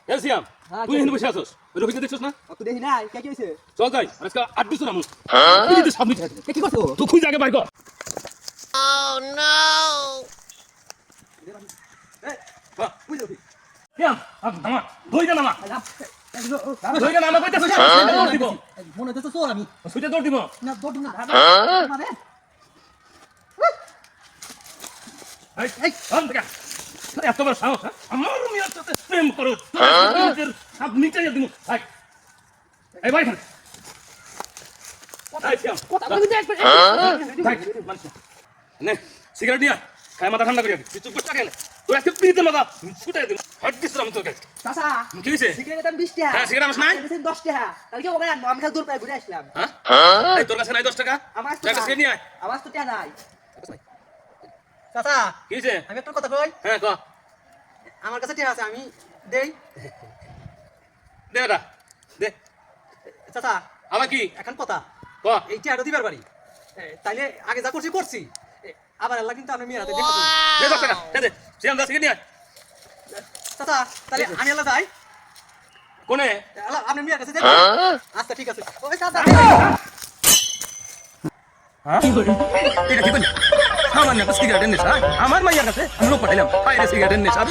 এলসিয়াম তুই এখানে বসে আছিস রফিকে দেখছিস না তো দেখি নাই কে কি হইছে চল যাই আজকে 8 দিন আমু তুই তো সামনে থাকে কি করছো তুই খুঁজে আগে বাইর কর এই বুঝ রফি কেম নামা ধইরা নামা ধইরা নামা কইতাছিস দৌড় দিব মনে হচ্ছে চোর আমি সুইটা দৌড় দিব না দৌড় না মারে এই এই আন দেখা এত বড় সাহস আমার মিয়ার সাথে প্রেম করো তোর সব মিটাইয়া দিমু এই ভাই খান কথা বলি দেখ নে সিগারেট নিয়া খায় মাথা ঠান্ডা করিয়া তুই চুপ করতে কেন তুই একটা পিতে মাথা ছুটাই দিন হট দিছ আমি তোকে চাচা কি হইছে সিগারেট দাম 20 টাকা হ্যাঁ সিগারেট আমার নাই 10 টাকা কালকে ওখানে আমি খালি দূর পাই ঘুরে আসলাম হ্যাঁ এই তোর কাছে নাই 10 টাকা আমার টাকা সিগারেট নিয়ে আয় আমার তো টাকা নাই চাচা কি হইছে আমি একটা কথা কই হ্যাঁ ক আমার কাছে টাকা আছে আমি দেই দে এটা দে চাচা আমার কি এখন কথা ক এই টাকাটা দিবার বাড়ি তাইলে আগে যা করছি করছি আবার আল্লাহ কিন্তু আমি মেয়ের হাতে দেখো দে 10 টাকা দে দে সিগারেট দা সিগারেট নিয়ে আয় চাচা তাহলে আমি আল্লাহ যাই কোনে আল্লাহ আপনি মেয়ের কাছে দেখো আচ্ছা ঠিক আছে ওই চাচা হ্যাঁ কি করি এটা কি করি আমার না সিগারেটের নেশা আমার মাইয়ার কাছে আমি লোক পাঠাইলাম বাইরে সিগারেটের নেশা